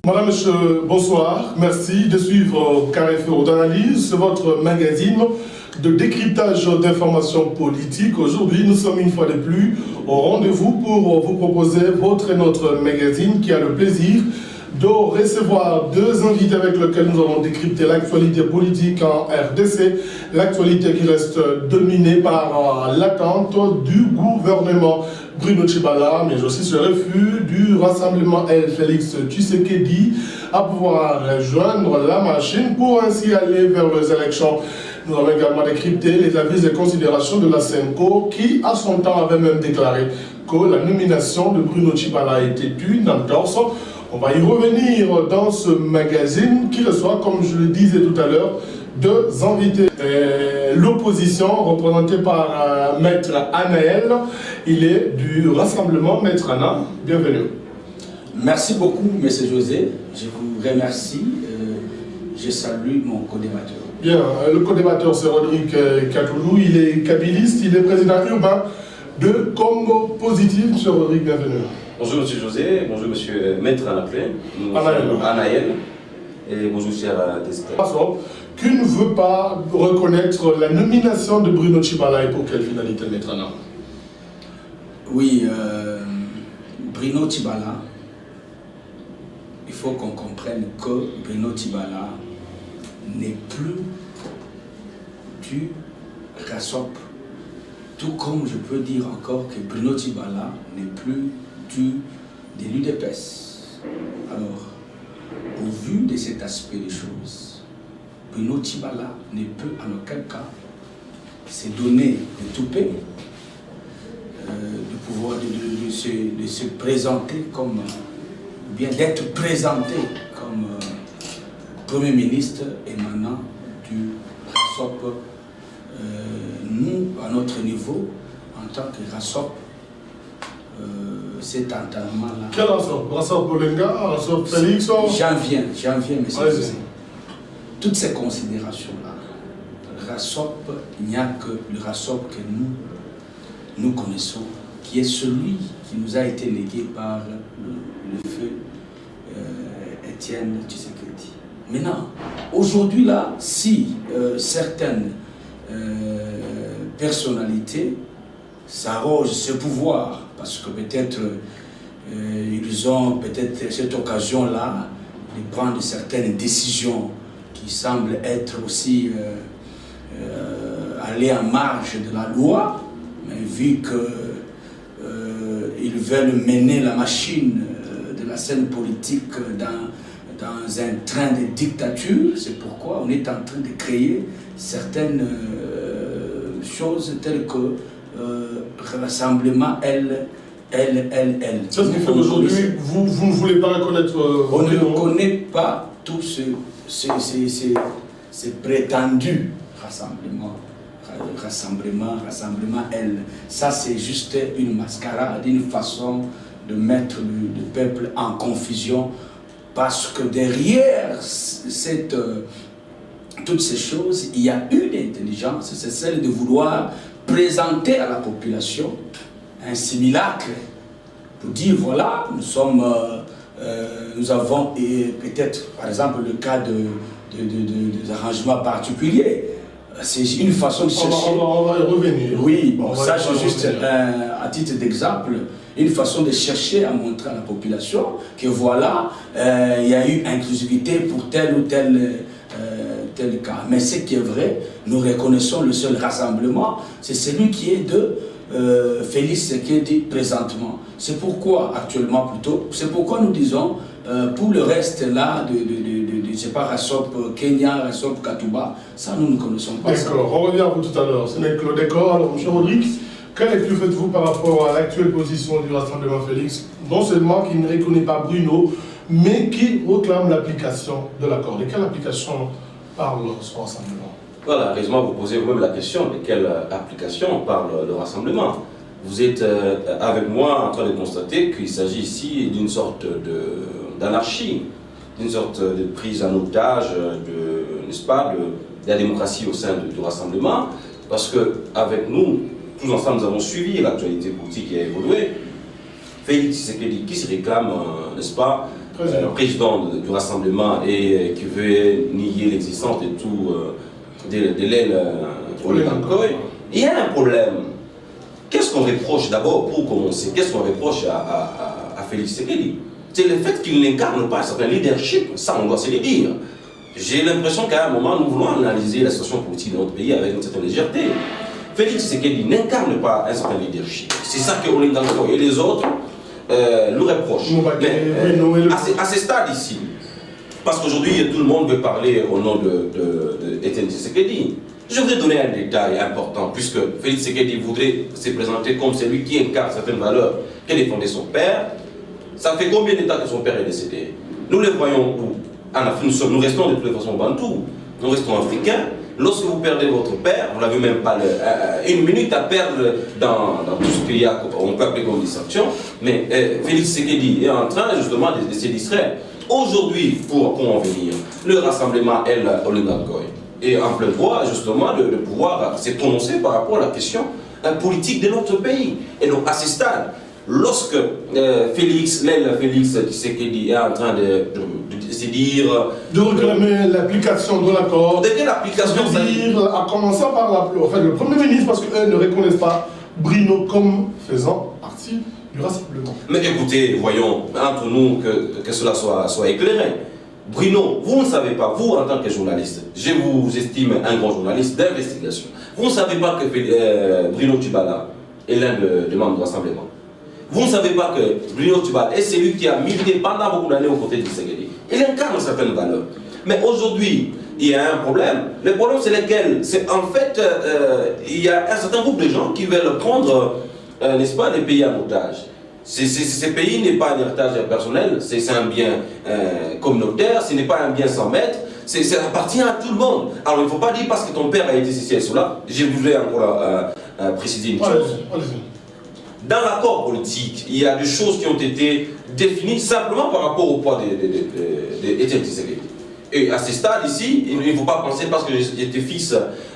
Madame, monsieur, bonsoir. Merci de suivre Carrefour d'analyse, votre magazine de décryptage d'informations politiques. Aujourd'hui, nous sommes une fois de plus au rendez-vous pour vous proposer votre et notre magazine qui a le plaisir de recevoir deux invités avec lesquels nous allons décrypter l'actualité politique en RDC, l'actualité qui reste dominée par l'attente du gouvernement Bruno Tshibala, mais aussi ce refus du rassemblement Félix Tshisekedi à pouvoir rejoindre la machine pour ainsi aller vers les élections. Nous allons également décrypter les avis et considérations de la SENCO qui, à son temps, avait même déclaré que la nomination de Bruno Tshibala était une entorse. On va y revenir dans ce magazine qui reçoit, comme je le disais tout à l'heure, deux invités. L'opposition, représentée par Maître Anaël, il est du rassemblement. Maître Anna, bienvenue. Merci beaucoup, M. José. Je vous remercie. Je salue mon co-débatteur. Bien, le co-débatteur, c'est Rodrigue Katoulou. Il est kabiliste, il est président urbain de Congo Positif. M. Rodrigue, bienvenue. Bonjour M. José, bonjour M. Maître Anaël, et bonjour cher Destin. Qui ne veut pas reconnaître la nomination de Bruno Tshibala et pour quelle finalité, Maître Anna? Oui, Bruno Tshibala, il faut qu'on comprenne que Bruno Tshibala n'est plus du RASOP. Tout comme je peux dire encore que Bruno Tshibala n'est plus de l'UDPS. Alors, au vu de cet aspect des choses, Bruno Tshibala ne peut en aucun cas se donner de tout paix, de pouvoir de se présenter comme, ou bien d'être présenté comme Premier ministre émanant du RASOP. Nous, à notre niveau, en tant que RASOP, cet entendement-là. Quel RASOP? RASOP Bolenga, RASOP Félix? J'en viens, monsieur. Toutes ces considérations-là, RASOP, il n'y a que le RASOP que nous connaissons, qui est celui qui nous a été légué par le feu Étienne Tshisekedi. Maintenant, aujourd'hui là, si certaines personnalités s'arrogent ce pouvoir, parce que peut-être ils ont peut-être cette occasion-là de prendre certaines décisions qui semblent être aussi aller en marge de la loi, mais vu qu'ils veulent mener la machine de la scène politique dans un train de dictature, c'est pourquoi on est en train de créer certaines choses telles que rassemblement Ça, ce qui fait qu'aujourd'hui, vous ne voulez pas reconnaître... on ne connaît pas tous ces prétendus rassemblements. Ça, c'est juste une mascarade, une façon de mettre le peuple en confusion, parce que derrière toutes ces choses, il y a une intelligence, c'est celle de vouloir présenter à la population un simulacre pour dire voilà, nous avons peut-être par exemple le cas des arrangements particuliers. C'est une façon de chercher. On va y revenir. Oui, bon, ça c'est juste à titre d'exemple, une façon de chercher à montrer à la population que voilà, il y a eu inclusivité pour tel ou tel cas. Mais ce qui est vrai, nous reconnaissons le seul rassemblement, c'est celui qui est de Félix Tshisekedi présentement. C'est pourquoi, actuellement plutôt, c'est pourquoi nous disons, pour le reste là, je ne sais pas, RASOP Kenya, RASOP Katouba, ça nous ne connaissons pas. D'accord, on revient à vous tout à l'heure. Ce n'est que le décor. Alors, M. Rodrigue, quelle lecture faites-vous par rapport à l'actuelle position du rassemblement Félix, non seulement qui ne reconnaît pas Bruno, mais qui réclame l'application de l'accord? De quelle application parle ce rassemblement? Voilà, heureusement vous posez vous-même la question de quelle application parle le rassemblement. Vous êtes avec moi en train de constater qu'il s'agit ici d'une sorte d'anarchie, d'une sorte de prise en otage n'est-ce pas, de la démocratie au sein du rassemblement, parce qu'avec nous, tous ensemble, nous avons suivi l'actualité politique qui a évolué. Félix Tshisekedi qui se réclame, n'est-ce pas, président du Rassemblement et qui veut nier l'existence de tout de l'aile oligarchique, il y a un problème. Qu'est-ce qu'on reproche d'abord, pour commencer, qu'est-ce qu'on reproche à Félix Tshisekedi? C'est le fait qu'il n'incarne pas un certain leadership, ça on doit se le dire. J'ai l'impression qu'à un moment, nous voulons analyser la situation politique de notre pays avec une certaine légèreté. Félix Tshisekedi n'incarne pas un certain leadership. C'est ça que Olinganko et les autres nous reprochent. Mais à ce stade ici, parce qu'aujourd'hui tout le monde veut parler au nom d'Étienne Tshisekedi, je voudrais donner un détail important, puisque Félix Tshisekedi voudrait se présenter comme celui qui incarne certaines valeurs que défendait son père. Ça fait combien de temps que son père est décédé? Nous les voyons où? En Afrique, nous restons de toute façon bantous, nous restons africains. Lorsque vous perdez votre père, vous n'avez même pas une minute à perdre dans tout ce qu'il y a, on peut appeler comme distraction, mais Félix Tshisekedi est en train justement de se distraire. Aujourd'hui, pour en venir, le rassemblement est oligarchique et en pleine voie justement de pouvoir se prononcer par rapport à la question politique de notre pays. Et donc à ce stade, lorsque Félix Tshisekedi est en train de se dire... De réclamer l'application de l'accord. De quelle application? En commençant par le Premier ministre, parce qu'eux ne reconnaissent pas Bruno comme faisant partie du rassemblement. Mais écoutez, voyons, entre nous, que cela soit éclairé. Bruno, vous ne savez pas, vous en tant que journaliste, je vous estime un grand journaliste d'investigation, vous ne savez pas que Bruno Tshibala est l'un des membres du rassemblement. Vous ne savez pas que Bruno Tshibala est celui qui a milité pendant beaucoup d'années aux côtés de Tshisekedi. Il incarne certaines valeurs. Mais aujourd'hui, il y a un problème. Le problème, c'est lequel? C'est en fait, il y a un certain groupe de gens qui veulent prendre, n'est-ce pas, des pays en otage. Ce pays n'est pas un héritage personnel, c'est un bien communautaire, ce n'est pas un bien sans maître, ça appartient à tout le monde. Alors il ne faut pas dire parce que ton père a été ceci et cela. Je voulais encore préciser une chose. Dans l'accord politique, il y a des choses qui ont été définies simplement par rapport au poids d'Étienne Tshisekedi. Et à ce stade ici, il ne faut pas penser parce que j'étais fils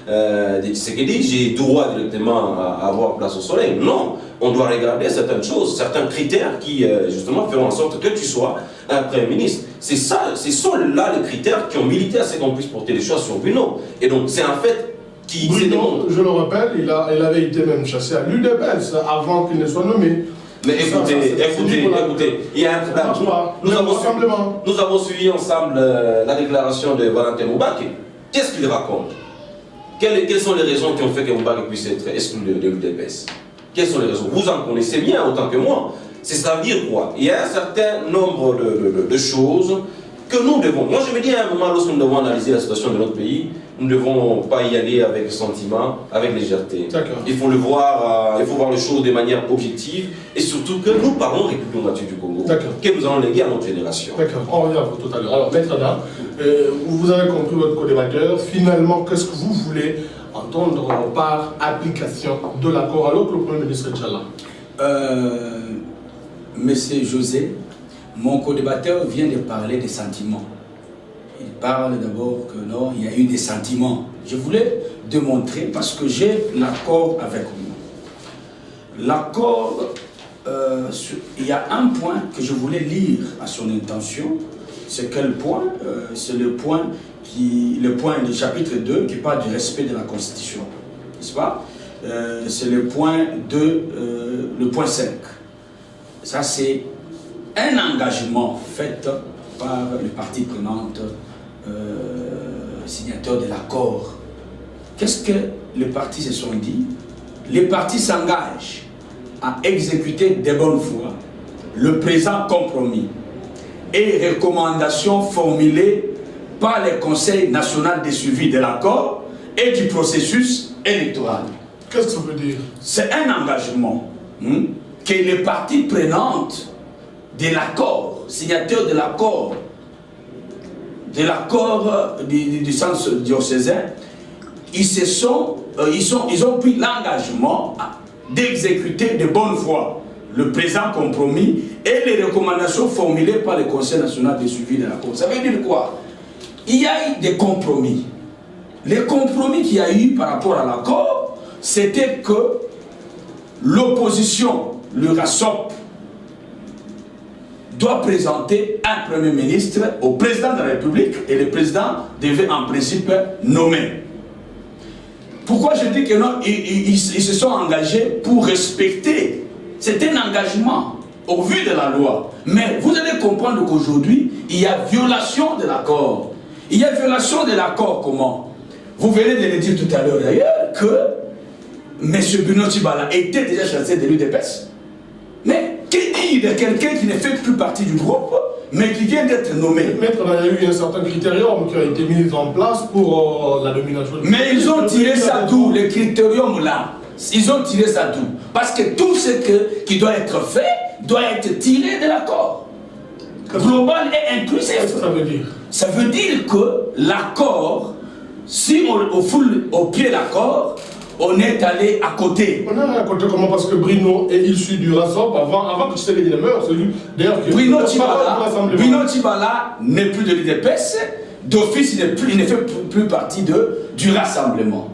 de Tshisekedi, j'ai droit directement à avoir place au soleil. Non, on doit regarder certaines choses, certains critères qui justement feront en sorte que tu sois un Premier ministre. C'est ça, ce sont là les critères qui ont milité à ce qu'on puisse porter les choses sur Bruno. Et donc c'est en fait qui... Bruno, je le rappelle, il avait été même chassé à l'UDPS avant qu'il ne soit nommé. Mais écoutez, il y a un problème. Nous avons suivi ensemble la déclaration de Valentin Moubaki. Qu'est-ce qu'il raconte? Quelles sont les raisons qui ont fait que Moubaki puisse être exclu de l'UDPS? Quelles sont les raisons? Vous en connaissez bien autant que moi. Ça veut dire quoi? Il y a un certain nombre de choses que nous devons... Moi je me dis à un moment, lorsque nous devons analyser la situation de notre pays, nous ne devons pas y aller avec sentiment, avec légèreté. Il faut voir les choses de manière objective et surtout que nous parlons République du Congo, que nous allons léguer à notre génération. D'accord, on revient à vous tout à l'heure. Alors, Maître Adam, vous avez compris votre co-débatteur. Finalement, qu'est-ce que vous voulez entendre par application de l'accord alors que le Premier ministre est déjà là? Monsieur José, mon co-débatteur vient de parler des sentiments. Il parle d'abord que non, il y a eu des sentiments. Je voulais démontrer parce que j'ai l'accord avec moi. L'accord, il y a un point que je voulais lire à son intention. C'est quel point? C'est le point du chapitre 2 qui parle du respect de la Constitution. N'est-ce pas? C'est le point 2, le point 5. Ça, c'est un engagement fait par les parties prenantes signataires de l'accord. Qu'est-ce que les partis se sont dit? Les partis s'engagent à exécuter de bonne foi le présent compromis et recommandations formulées par le Conseil national de suivi de l'accord et du processus électoral. Qu'est-ce que ça veut dire? C'est un engagement que les parties prenantes de l'accord, signataires de l'accord du sens diocésain, ils ont pris l'engagement d'exécuter de bonne foi le présent compromis et les recommandations formulées par le Conseil national de suivi de l'accord. Ça veut dire quoi? Il y a eu des compromis. Les compromis qu'il y a eu par rapport à l'accord, c'était que l'opposition, le RASOP, doit présenter un Premier ministre au président de la République et le président devait en principe nommer. Pourquoi je dis que non, ils se sont engagés pour respecter. C'est un engagement au vu de la loi. Mais vous allez comprendre qu'aujourd'hui, il y a violation de l'accord. Il y a violation de l'accord comment? Vous venez de le dire tout à l'heure d'ailleurs que M. Bruno Tibala était déjà chassé de l'UDPS. Mais qui dit de quelqu'un qui ne fait plus partie du groupe, mais qui vient d'être nommé? Maître, il y a eu un certain critérium qui a été mis en place pour la nomination. Mais ils ont tiré ça d'où, le critérium là? Ils ont tiré ça d'où? Parce que tout ce qui doit être fait doit être tiré de l'accord. Global et inclusif. Qu'est-ce que ça veut dire? Ça veut dire que l'accord, si on foule au pied l'accord, on est allé à côté. On est allé à côté comment? Parce que Bruno est issu du RASOP avant que Tshisekedi ne meure. C'est lui d'ailleurs qui Bruno Tibala n'est plus de l'UDPS, d'office il ne fait plus partie du rassemblement.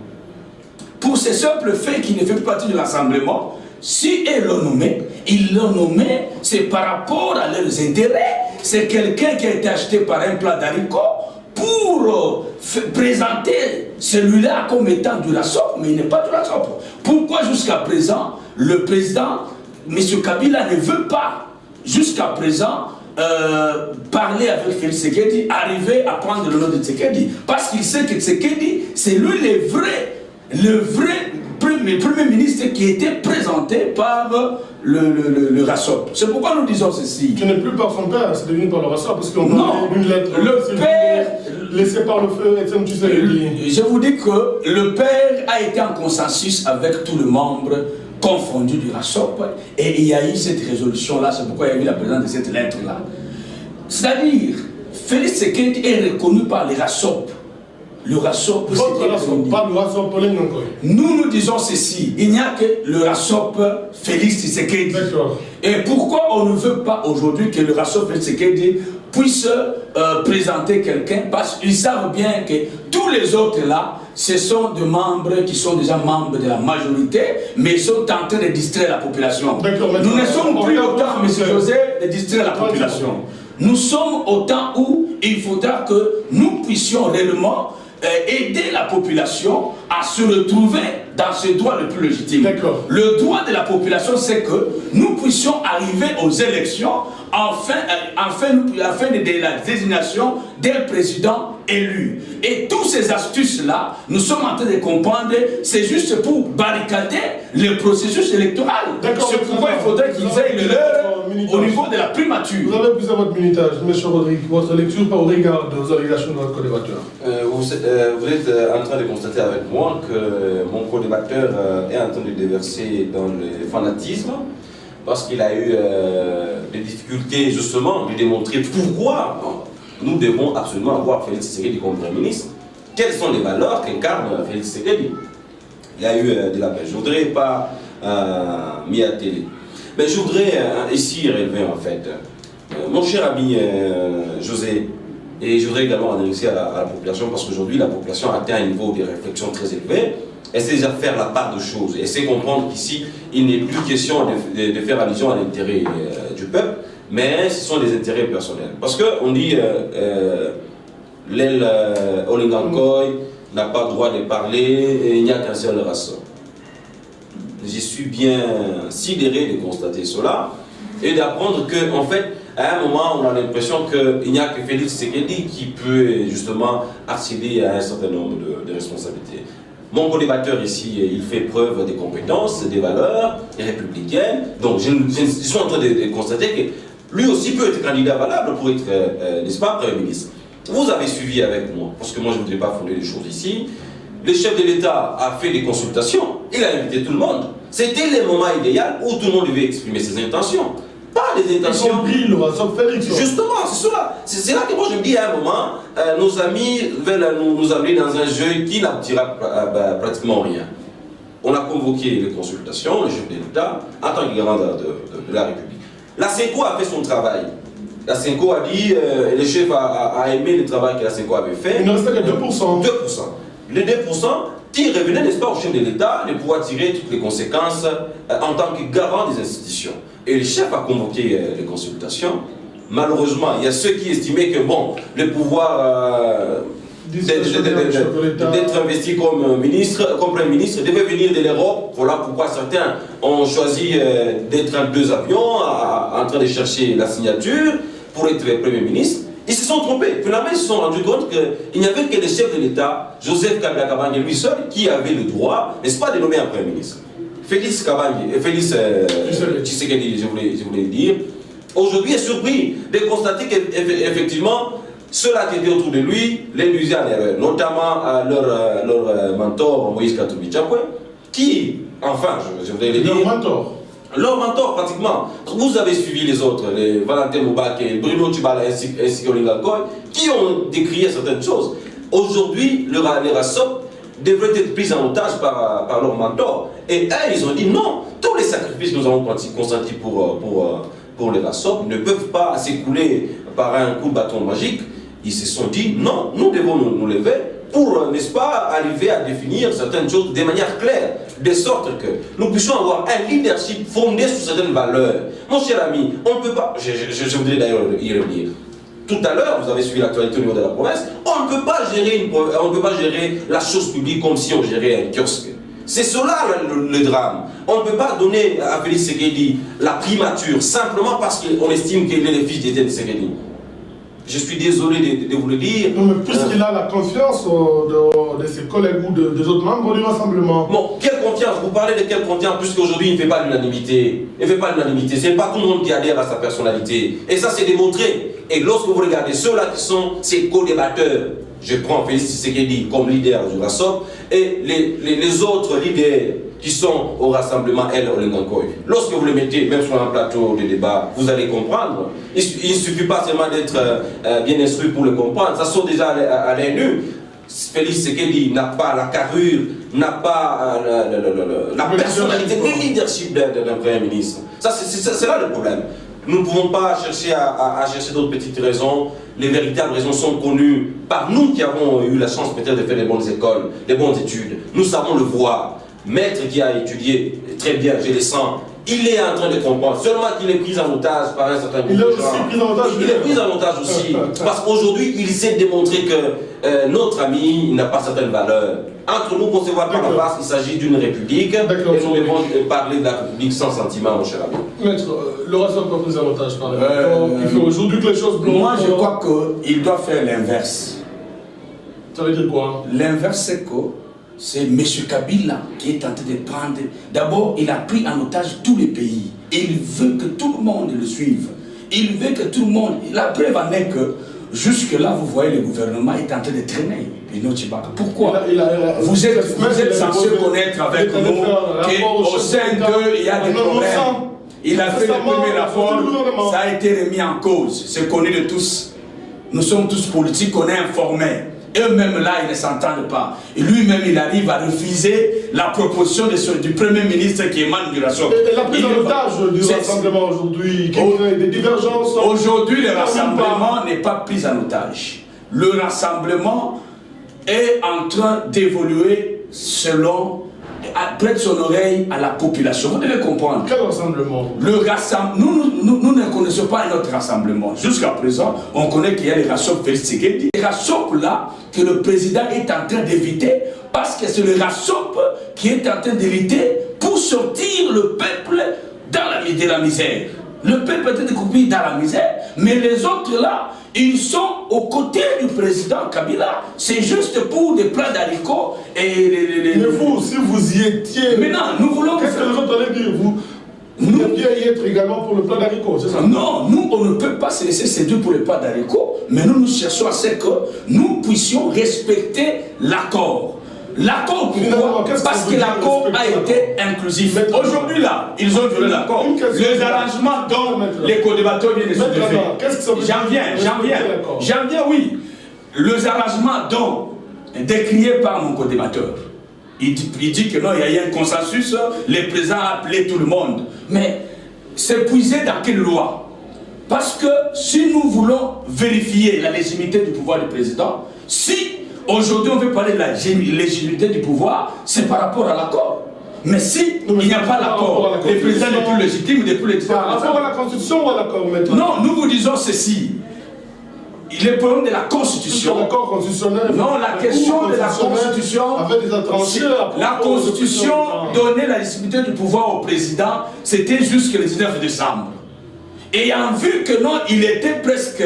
Pour ce simple fait qu'il ne fait plus partie du rassemblement, si ils l'ont nommé, c'est par rapport à leurs intérêts. C'est quelqu'un qui a été acheté par un plat d'haricots pour présenter celui-là comme étant du RASOP, mais il n'est pas du RASOP. Pourquoi jusqu'à présent, le président, M. Kabila, ne veut pas, jusqu'à présent, parler avec Félix Tshisekedi, arriver à prendre le nom de Tshisekedi? Parce qu'il sait que Tshisekedi, c'est lui le vrai premier ministre qui était présenté par le RASOP. C'est pourquoi nous disons ceci. Tu n'es plus par son père, c'est devenu par le RASOP, parce qu'on a une lettre. Le père, laissé par le feu, Etienne Tshisekedi. Je vous dis que le père a été en consensus avec tous les membres confondus du RASOP, et il y a eu cette résolution-là, c'est pourquoi il y a eu la présence de cette lettre-là. C'est-à-dire, Félix Tshisekedi est reconnu par le RASOP. Le RASOP, pas le RASOP, nous disons ceci, il n'y a que le RASOP Félix Tshisekedi. Et pourquoi on ne veut pas aujourd'hui que le RASOP Félix Tshisekedi puisse présenter quelqu'un? Parce qu'ils savent bien que tous les autres là, ce sont des membres qui sont déjà membres de la majorité, mais ils sont en train de distraire la population. Nous ne sommes plus au temps, M. José, de distraire la population. Nous sommes au temps où il faudra que nous puissions réellement aider la population à se retrouver dans ce droit le plus légitime. Le droit de la population, c'est que nous puissions arriver aux élections afin de la désignation d'un président élu. Et toutes ces astuces-là, nous sommes en train de comprendre, c'est juste pour barricader le processus électoral. C'est pourquoi il faudrait qu'ils aient l'heure au niveau de la primature. Vous avez plus à votre minutage, M. Rodrigue, votre lecture au regard des allégations de votre co-débatteur. Vous êtes en train de constater avec moi que mon co-débatteur est en train de déverser dans le fanatisme parce qu'il a eu des difficultés justement de démontrer pourquoi nous devons absolument avoir Félix Tshisekedi comme Premier ministre. Quelles sont les valeurs qu'incarne Félix Tshisekedi? Il y a eu de la paix. Je ne voudrais pas m'y atteler. Mais je voudrais ici relever en fait, mon cher ami José, et je voudrais également adresser à la population parce qu'aujourd'hui la population atteint un niveau de réflexion très élevé. Essaie déjà faire la part de choses, essaie de comprendre qu'ici il n'est plus question de faire allusion à l'intérêt du peuple, mais ce sont des intérêts personnels. Parce qu'on dit l'aile Olingankoy n'a pas le droit de parler et il n'y a qu'un seul RASOP. Je suis bien sidéré de constater cela et d'apprendre qu'en fait, à un moment, on a l'impression qu'il n'y a que Félix Tshisekedi qui peut justement accéder à un certain nombre de responsabilités. Mon co-débatteur ici, il fait preuve des compétences, des valeurs républicaines. Donc je suis en train de constater que lui aussi peut être candidat valable pour être, n'est-ce pas, Premier ministre. Vous avez suivi avec moi, parce que moi je ne voudrais pas fonder les choses ici. Le chef de l'État a fait des consultations, il a invité tout le monde. C'était le moment idéal où tout le monde devait exprimer ses intentions. Pas des intentions. Justement, c'est cela. C'est là que moi je me dis à un moment, nos amis veulent nous amener dans un jeu qui n'aboutira pratiquement rien. On a convoqué les consultations, le chef de l'État, en tant que garant de la République. La CENCO a fait son travail. La CENCO a dit, le chef a aimé le travail que la CENCO avait fait. Il ne restait que 2%. 2%. Les 2% qui revenaient, n'est-ce pas, au chef de l'État de pouvoir tirer toutes les conséquences en tant que garant des institutions. Et le chef a convoqué les consultations. malheureusement, il y a ceux qui estimaient que bon, le pouvoir d'être investi comme ministre, comme Premier ministre, devait venir de l'Europe. Voilà pourquoi certains ont choisi d'être en 2 avions, en train de chercher la signature pour être Premier ministre. Ils se sont trompés. Finalement, ils se sont rendus compte qu'il n'y avait que le chef de l'État, Joseph Kabila Kabange, lui seul, qui avait le droit, n'est-ce pas, de nommer un Premier ministre. Félix Tshisekedi, je voulais dire, aujourd'hui est surpris de constater qu'effectivement, ceux-là qui étaient autour de lui l'induisaient en erreur, notamment leur mentor Moïse Katumbi Chapwe, qui, enfin, je voudrais le dire. Leur mentor, pratiquement. Vous avez suivi les autres, les Valentin Moubake, Bruno Tibala ainsi que Olinga Koy, qui ont décrié certaines choses. Aujourd'hui, les RASOP devraient être pris en otage par leur mentor. Et eux, ils ont dit non, tous les sacrifices que nous avons consentis pour les RASOP ne peuvent pas s'écouler par un coup de bâton magique. Ils se sont dit non, nous devons nous lever pour, n'est-ce pas, arriver à définir certaines choses de manière claire, de sorte que nous puissions avoir un leadership fondé sur certaines valeurs. Mon cher ami, on ne peut pas, je voudrais d'ailleurs y revenir. Tout à l'heure, vous avez suivi l'actualité au niveau de la province, on ne peut pas gérer la chose publique comme si on gérait un kiosque. C'est cela le drame. On ne peut pas donner à Félix Tshisekedi la primature simplement parce qu'on estime qu'il est le fils d'Étienne Tshisekedi. Je suis désolé de vous le dire. Non, mais puisqu'il a la confiance de ses collègues ou des autres membres du rassemblement. Bon, quelle confiance? Vous parlez de quelle confiance puisqu'aujourd'hui il ne fait pas l'unanimité. Il ne fait pas l'unanimité. Ce n'est pas tout le monde qui adhère à sa personnalité. Et ça, c'est démontré. Et lorsque vous regardez ceux-là qui sont ses co-débatteurs, je prends Félix Tshisekedi comme leader du RASOP et les autres leaders qui sont au rassemblement El Olengankoy. Lorsque vous les mettez, même sur un plateau de débat, vous allez comprendre. Il ne suffit pas seulement d'être bien instruit pour le comprendre. Ça sort déjà à l'œil nu. Félix Tshisekedi n'a pas la carrure, n'a pas la personnalité, le leadership d'un Premier ministre. Ça, c'est là le problème. Nous ne pouvons pas chercher à chercher d'autres petites raisons. Les véritables raisons sont connues par nous qui avons eu la chance peut-être de faire des bonnes écoles, des bonnes études. Nous savons le voir. Maître qui a étudié très bien, je le sens, il est en train de comprendre. Seulement qu'il est pris en otage par un certain groupe de gens. Il est pris en otage aussi. Parce qu'aujourd'hui, il essaie de démontrer que notre ami n'a pas certaines valeurs. Entre nous, concevoir par la face, il s'agit d'une république. Et nous devons parler de la république sans sentiment, mon cher ami. Maître, le RASOP pas pris en otage par les il faut aujourd'hui que les choses bloquent. Moi, je crois qu'il doit faire l'inverse. Ça veut dire quoi? L'inverse, c'est que c'est M. Kabila qui est en train de prendre. D'abord, il a pris en otage tous les pays. Et il veut que tout le monde le suive. Il veut que tout le monde. La preuve en est que jusque-là, vous voyez, le gouvernement est en train de traîner. Pourquoi? Vous êtes censé connaître avec nous qu'au sein d'eux, il y a des problèmes. Il a fait le premier rapport, ça a été remis en cause. C'est connu de tous. Nous sommes tous politiques, on est informés. Eux-mêmes là, ils ne s'entendent pas. Et lui-même, il arrive à refuser la proposition du Premier ministre qui émane du RASOP. Et la prise en otage du rassemblement aujourd'hui, qui crée des divergences. Aujourd'hui, le rassemblement n'est pas pris en otage. Le rassemblement est en train d'évoluer selon, prête son oreille à la population. Vous devez comprendre. Quel rassemblement? Le rassemblement, nous ne connaissons pas un autre rassemblement. Jusqu'à présent, on connaît qu'il y a les RASOP Félix Tshisekedi. Les RASOP là, que le président est en train d'éviter, parce que c'est le RASOP qui est en train d'éviter pour sortir le peuple de la misère. Le peuple est découpé dans la misère, mais les autres là, ils sont aux côtés du président Kabila. C'est juste pour des plats d'haricots et Mais vous, si vous y étiez... Maintenant, nous voulons... Qu'est-ce que les autres allaient dire? Vous deviez y être également pour le plat d'haricots, c'est ça? Non, nous, on ne peut pas se laisser séduire pour le plat d'haricots, mais nous cherchons à ce que nous puissions respecter l'accord. L'accord, pourquoi? Parce que l'accord a été inclusif. Aujourd'hui, là, ils ont violé l'accord. Les arrangements dont les co-débatteurs viennent de se défaire. J'en viens, oui. Les arrangements dont, décriés par mon co-débatteur, il dit que non, il y a eu un consensus, le président a appelé tout le monde. Mais c'est puisé dans quelle loi? Parce que si nous voulons vérifier la légitimité du pouvoir du président, si aujourd'hui on veut parler de la légitimité du pouvoir, c'est par rapport à l'accord. Mais si il n'y a pas l'accord, le président n'est plus légitime, n'est plus légitime. Par rapport à la Constitution ou à l'accord maintenant? Non, nous vous disons ceci. Le problème de la Constitution. L'accord constitutionnel. Non, la question de la Constitution. La Constitution donnait la légitimité du pouvoir au président, c'était jusqu'au 19 décembre. Ayant vu que non, il était presque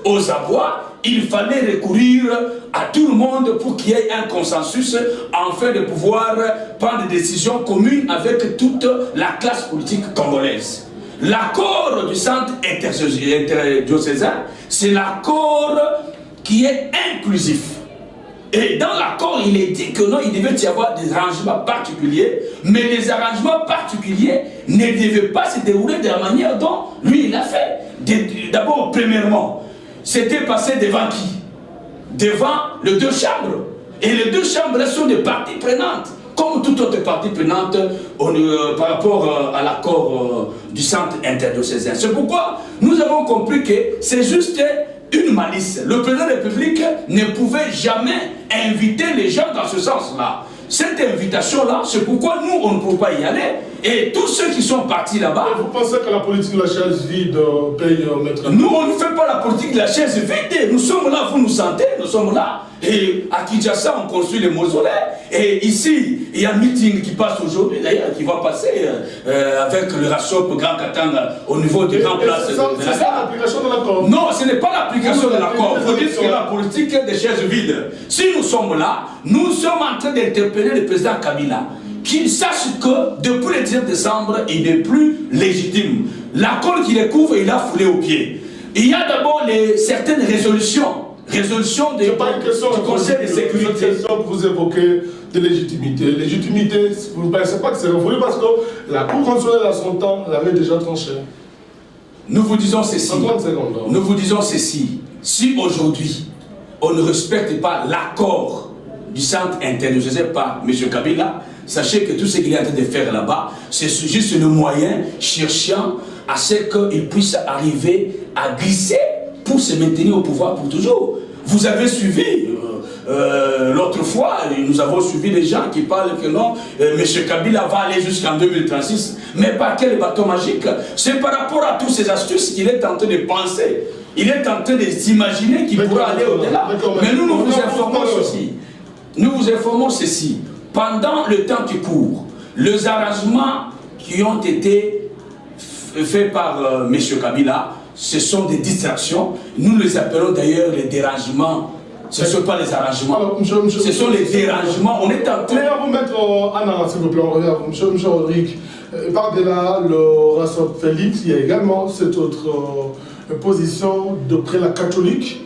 aux abois, il fallait recourir à tout le monde pour qu'il y ait un consensus afin de pouvoir prendre des décisions communes avec toute la classe politique congolaise. L'accord du centre interdiocésain, c'est l'accord qui est inclusif. Et dans l'accord, il est dit que non, il devait y avoir des arrangements particuliers, mais les arrangements particuliers ne devaient pas se dérouler de la manière dont lui il a fait. D'abord, premièrement, c'était passé devant qui? Devant les deux chambres. Et les deux chambres sont des parties prenantes, comme toute autre partie prenante par rapport à l'accord du centre interdiocésain. C'est pourquoi nous avons compris que c'est juste une malice. Le président de la République ne pouvait jamais inviter les gens dans ce sens-là. Cette invitation-là, c'est pourquoi nous, on ne peut pas y aller. Et tous ceux qui sont partis là-bas... Vous pensez que la politique de la chaise vide paye maître? Nous, on ne fait pas la politique de la chaise vide. Nous sommes là, vous nous sentez, nous sommes là. Et à Kinshasa, on construit les mausolées. Et ici, il y a un meeting qui passe aujourd'hui, d'ailleurs, qui va passer avec le RASOP Grand Katanga au niveau des grandes places de la gare. C'est ça l'application de l'accord? Non, ce n'est pas l'application de l'accord. Vous dites que la politique des chaises vides. Si nous sommes là, nous sommes en train d'interpeller le président Kabila. Qu'il sache que depuis le 19 décembre, il n'est plus légitime. L'accord qu'il découvre, il a foulé aux pieds. Il y a d'abord certaines résolutions du Conseil de sécurité. C'est une question que vous évoquez de légitimité. Légitimité, vous ne pensez pas que c'est révolu parce que la Cour constitutionnelle à son temps l'avait déjà tranché. Nous vous disons ceci. En 30 secondes. Nous vous disons ceci. Si aujourd'hui, on ne respecte pas l'accord du centre interdiocésain par M. Kabila, sachez que tout ce qu'il est en train de faire là-bas, c'est juste le moyen cherchant à ce qu'il puisse arriver à glisser pour se maintenir au pouvoir pour toujours. Vous avez suivi, l'autre fois, nous avons suivi des gens qui parlent que non, M. Kabila va aller jusqu'en 2036. Mais par quel bâton magique? C'est par rapport à toutes ces astuces qu'il est en train de penser. Il est en train de s'imaginer qu'il pourra aller au-delà. Mais nous vous informons ceci. Nous vous informons ceci. Pendant le temps qui court, les arrangements qui ont été faits par M. Kabila, ce sont des distractions. Nous les appelons d'ailleurs les dérangements. Ce ne sont pas les arrangements. Alors, ce sont les dérangements. On est en train... On va vous mettre Anna, s'il vous plaît. On revient. M. Rodrigue, par-delà le RASOP Félix, il y a également cette autre position de prélats catholique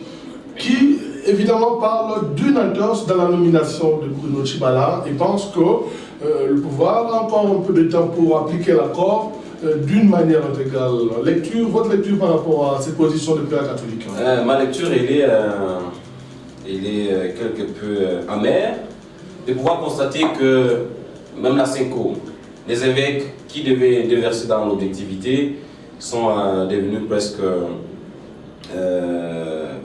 qui, évidemment, parle d'une entorse dans la nomination de Bruno Tshibala et pense que le pouvoir a encore un peu de temps pour appliquer l'accord d'une manière intégrale. Votre lecture par rapport à cette position de prélats catholique? Ma lecture, elle est quelque peu amère de pouvoir constater que même la Cinco, les évêques qui devaient déverser dans l'objectivité sont devenus presque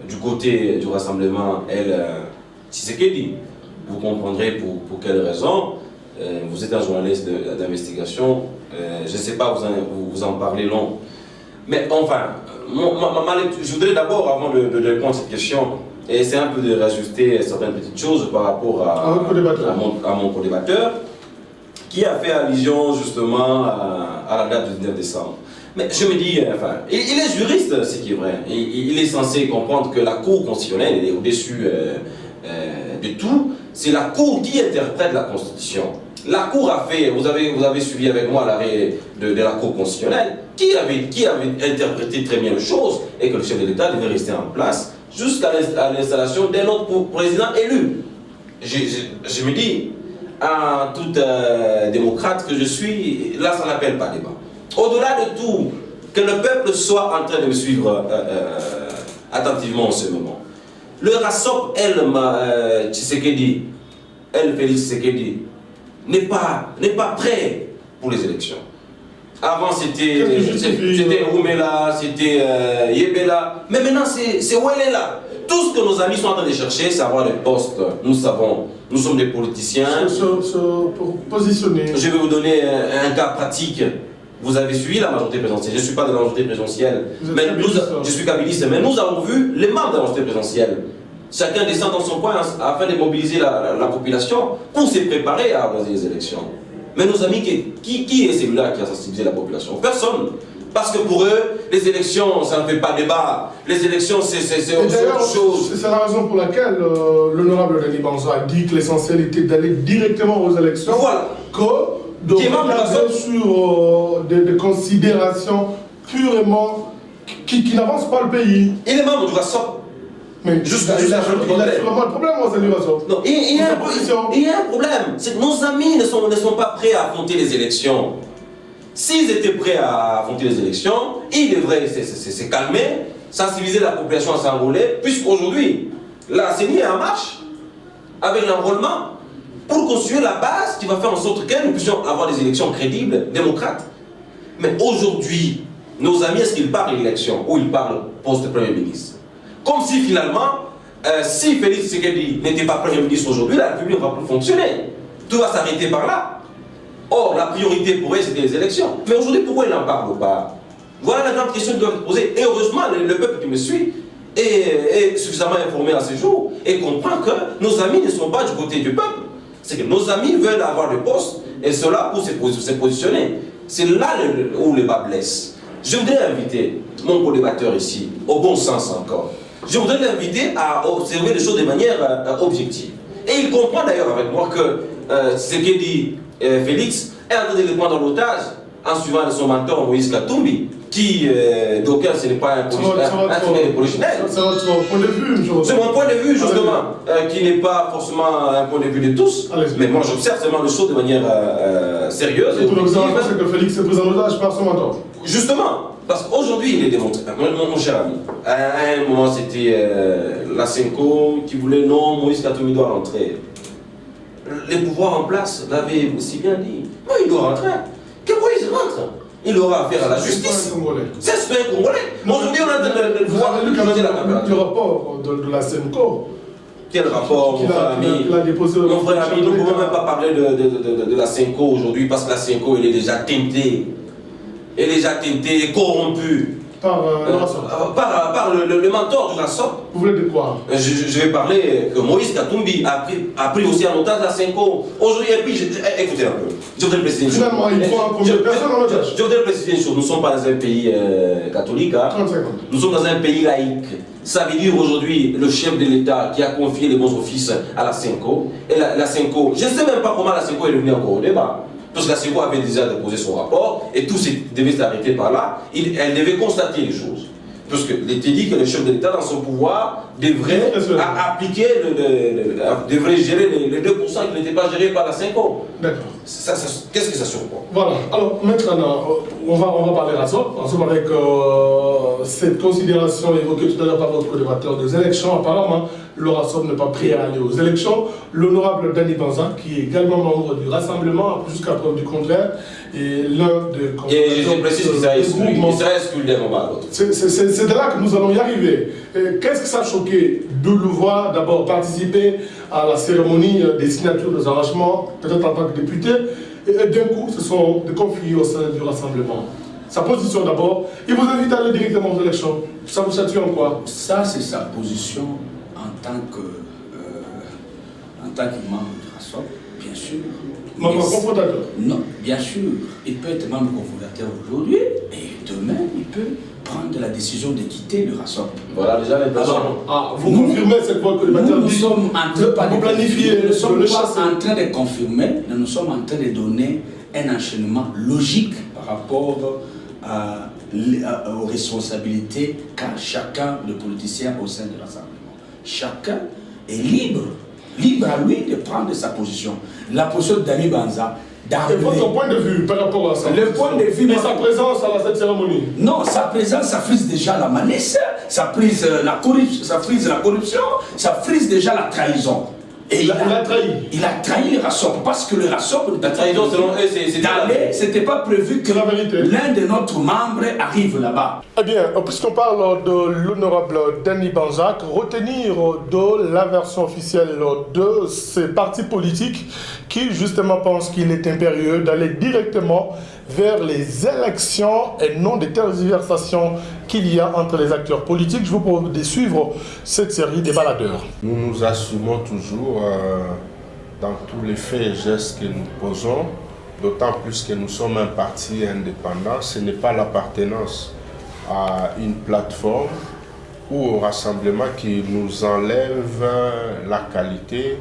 du côté du rassemblement Tshisekedi. Vous comprendrez pour quelle raison. Vous êtes un journaliste d'investigation, je ne sais pas vous en parlez long. Mais enfin, je voudrais d'abord, avant de répondre à cette question, essayer un peu de rajuster certaines petites choses par rapport à mon co-débatteur, qui a fait allusion justement à la date du 19 décembre. Mais je me dis, enfin, il est juriste, ce qui est vrai. Il est censé comprendre que la Cour constitutionnelle elle est au-dessus de tout. C'est la Cour qui interprète la Constitution. La Cour a fait, vous avez suivi avec moi l'arrêt de la Cour constitutionnelle, qui avait interprété très bien les choses et que le chef de l'État devait rester en place jusqu'à l'installation d'un autre président élu. Je me dis, en toute démocrate que je suis, là ça n'appelle pas débat. Au-delà de tout, que le peuple soit en train de me suivre attentivement en ce moment. Le RASOP, Tshisekedi, Félix Tshisekedi, n'est pas prêt pour les élections. Avant c'était Oumela, c'était Yebela, mais maintenant c'est Ouelela. tout ce que nos amis sont en train de chercher, c'est avoir des postes. Nous savons, nous sommes des politiciens. Pour positionner. Je vais vous donner un cas pratique. Vous avez suivi la majorité présidentielle. Je ne suis pas de la majorité présidentielle. Mais je suis kabiliste. Mais nous avons vu les membres de la majorité présidentielle. Chacun descend dans son coin afin de mobiliser la population pour se préparer à avoir les élections. Mais nos amis, qui est celui-là qui a sensibilisé la population? Personne. Parce que pour eux, les élections, ça ne fait pas débat. Les élections, c'est autre chose. C'est la raison pour laquelle l'honorable Denis Banza a dit que l'essentiel était d'aller directement aux élections. Voilà. De regarder sur des considérations purement qui n'avancent pas le pays. Il est membre du RASOP. Mais il a vraiment un problème, moi, c'est RASOP. Non, il y a un problème. C'est que nos amis ne sont pas prêts à affronter les élections. S'ils étaient prêts à affronter les élections, il devrait se calmer, sensibiliser la population à s'enrôler, puisqu'aujourd'hui, la CENI est en marche avec l'enrôlement pour construire la base qui va faire en sorte que nous puissions avoir des élections crédibles, démocrates. Mais aujourd'hui, nos amis, est-ce qu'ils parlent d'élection ou ils parlent poste de Premier ministre? Comme si finalement, si Félix Tshisekedi n'était pas Premier ministre aujourd'hui, la République ne va plus fonctionner. Tout va s'arrêter par là. Or, la priorité pour eux, c'était les élections. Mais aujourd'hui, pourquoi ils n'en parlent pas? Voilà la grande question qu'ils doivent poser. Et heureusement, le peuple qui me suit est suffisamment informé à ce jour et comprend que nos amis ne sont pas du côté du peuple. C'est que nos amis veulent avoir des postes et cela pour se positionner. C'est là où le bas blesse. Je voudrais inviter mon co-débatteur ici, au bon sens encore. Je voudrais l'inviter à observer les choses de manière objective. Et il comprend d'ailleurs avec moi que ce que dit Félix est en train de le prendre en otage en suivant son mentor Moïse Katumbi, qui, d'aucuns, ce n'est pas un polichinelle. C'est votre point de vue, c'est mon point de vue, justement, qui n'est pas forcément un point de vue de tous, mais moi j'observe seulement les choses de manière sérieuse. Et tout l'observation, c'est que Félix est pris en otage par son mentor. Justement, parce qu'aujourd'hui, il est démontré, mon cher ami, à un moment c'était la Senko qui voulait non, Moïse Katumbi doit rentrer. Les pouvoirs en place l'avaient aussi bien dit. Non, il doit rentrer. Que Moïse rentre. Il aura affaire à la justice. C'est un Congolais. Aujourd'hui, on a de voir le rapport de la Senko. Quel rapport, mon frère ami? Mon frère ami, nous ne pouvons même pas parler de la Senko aujourd'hui parce que la Senko, elle est déjà teintée. Elle est déjà teintée et corrompue. Par le mentor du RASOP. Vous voulez dire quoi? Je vais parler que Moïse Katumbi a pris aussi en otage la Senko. Aujourd'hui, et puis, écoutez un peu. Je voudrais préciser une chose. Finalement, il prend combien de personnes en otage? Je voudrais préciser une chose. Nous ne sommes pas dans un pays catholique. Hein. 30 secondes. Nous sommes dans un pays laïque. Ça veut dire aujourd'hui le chef de l'État qui a confié les bons offices à la Senko. Et la Senko, je ne sais même pas comment la Senko est devenue encore au débat. Parce que la Senko avait déjà déposé son rapport et tout devait s'arrêter par là. Elle devait constater les choses. Parce que l'État dit que le chef de l'État, dans son pouvoir, devrait appliquer, devrait gérer les 2% qui n'étaient pas gérés par la Senko. D'accord. Qu'est-ce que ça surprend? Voilà. Alors maintenant, on va parler RASOP. Ensemble avec cette considération évoquée tout à l'heure par votre co-débatteur des élections. Apparemment, le RASOP n'est pas prêt à aller aux élections. L'honorable Denis Banza, qui est également membre du Rassemblement, jusqu'à preuve du contraire, est l'un des coordonnateurs. Et je précise qu'il s'est exclu d'un moment à l'autre. C'est de là que nous allons y arriver. Qu'est-ce que ça a choqué de le voir d'abord participer à la cérémonie des signatures des arrangements, peut-être en tant que député, et d'un coup, ce sont des conflits au sein du Rassemblement. Sa position d'abord, il vous invite à aller directement aux élections. Ça vous statue en quoi? Ça, c'est sa position en tant que membre du RASOP, bien sûr. Membre cofondateur? Non, bien sûr. Il peut être membre cofondateur aujourd'hui et demain, il peut prendre la décision de quitter le RASOP. Voilà déjà les personnes. Vous confirmez cette fois que le matin nous sommes en train de planifier, nous ne sommes pas en train de confirmer, nous sommes en train de donner un enchaînement logique par rapport aux responsabilités qu'a chacun de politicien au sein de l'Assemblée. Chacun est libre à lui de prendre sa position. La position de Denis Banza, et votre point de vue par rapport à ça? Le point de vue. Et sa présence à cette cérémonie? Non, sa présence, ça frise déjà la malice, ça frise la corruption, ça frise déjà la trahison. Et il a trahi. Il a trahi le RASOP parce que le RASOP, La trahison, selon eux, c'était pas prévu que l'un de notre membres arrive là-bas. Eh bien, puisqu'on parle de l'honorable Denis Banzac, retenir de la version officielle de ces partis politiques qui justement pensent qu'il est impérieux d'aller directement vers les élections et non des tergiversations qu'il y a entre les acteurs politiques. Je vous propose de suivre cette série des baladeurs. Nous nous assumons toujours dans tous les faits et gestes que nous posons, d'autant plus que nous sommes un parti indépendant. Ce n'est pas l'appartenance à une plateforme ou au rassemblement qui nous enlève la qualité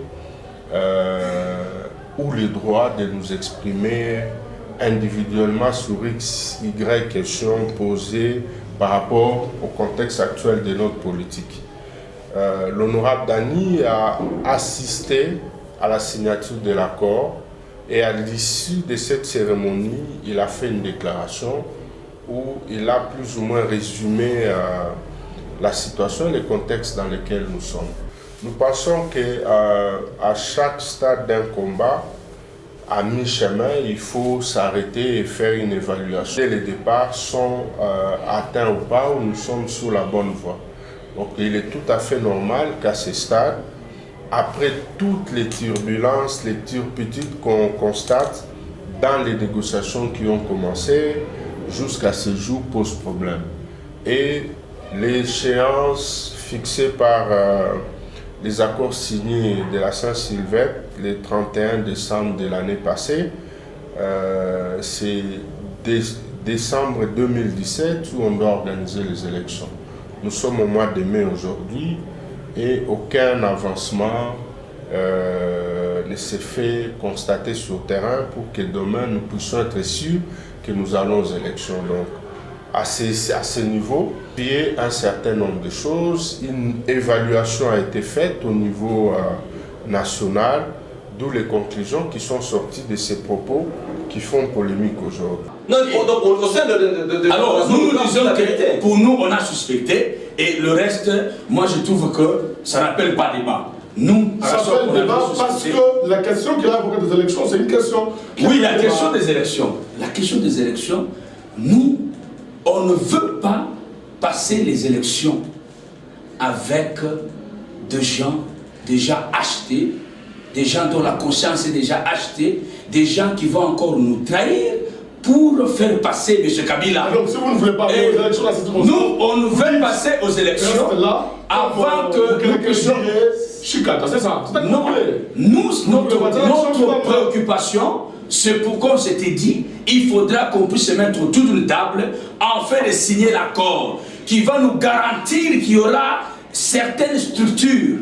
ou le droit de nous exprimer individuellement sur X, Y questions posées par rapport au contexte actuel de notre politique. L'honorable Dani a assisté à la signature de l'accord et à l'issue de cette cérémonie, il a fait une déclaration où il a plus ou moins résumé la situation et le contexte dans lequel nous sommes. Nous pensons qu'à chaque stade d'un combat, à mi-chemin, il faut s'arrêter et faire une évaluation. Les départs sont atteints ou pas, ou nous sommes sur la bonne voie. Donc il est tout à fait normal qu'à ce stade, après toutes les turbulences, les turpitudes qu'on constate dans les négociations qui ont commencé, jusqu'à ce jour pose problème. Et l'échéance fixée par les accords signés de la Saint-Sylvestre, le 31 décembre de l'année passée, c'est décembre 2017 où on doit organiser les élections. Nous sommes au mois de mai aujourd'hui et aucun avancement ne s'est fait constater sur le terrain pour que demain nous puissions être sûrs que nous allons aux élections. Donc, à ce niveau, il y a un certain nombre de choses. Une évaluation a été faite au niveau national, d'où les conclusions qui sont sorties de ces propos qui font polémique aujourd'hui. Non, donc au sein de alors, nous disons que pour nous, on a suspecté, et le reste, moi je trouve que ça n'appelle pas débat. Nous, ça s'appelle débat parce que la question qui est là pour des élections, c'est une question... Oui, la question des élections. La question des élections, nous, on ne veut pas passer les élections avec des gens déjà achetés, des gens dont la conscience est déjà achetée, des gens qui vont encore nous trahir pour faire passer M. Kabila. Donc si vous ne voulez pas aller aux élections, nous, on nous veut passer aux élections avant que nous puissions... C'est ça. Non, notre préoccupation, c'est pourquoi on s'était dit, il faudra qu'on puisse se mettre autour d'une table afin de signer l'accord qui va nous garantir qu'il y aura certaines structures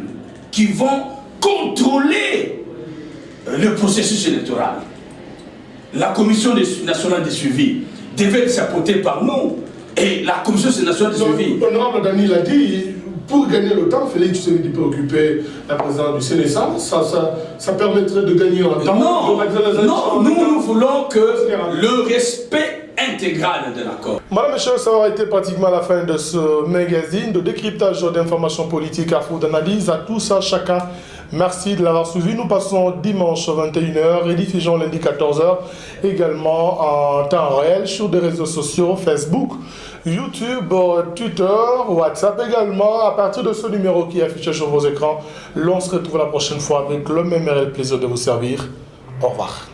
qui vont contrôler le processus électoral. La Commission nationale de suivi devait être chapeautée par nous et la Commission nationale de suivi. L'honorable Dani l'a dit, pour gagner le temps, Félix Tshisekedi peut occuper la présidence du Sénégal. Ça permettrait de gagner en temps. Non, nous voulons que le respect intégral de l'accord. Madame et messieurs, ça aura été pratiquement la fin de ce magazine de décryptage d'informations politiques à fond d'analyse. À tous, à chacun, merci de l'avoir suivi. Nous passons dimanche 21h et diffusion lundi 14h, également en temps réel sur des réseaux sociaux, Facebook, YouTube, Twitter, WhatsApp également. À partir de ce numéro qui est affiché sur vos écrans, l'on se retrouve la prochaine fois avec le même réel plaisir de vous servir. Au revoir.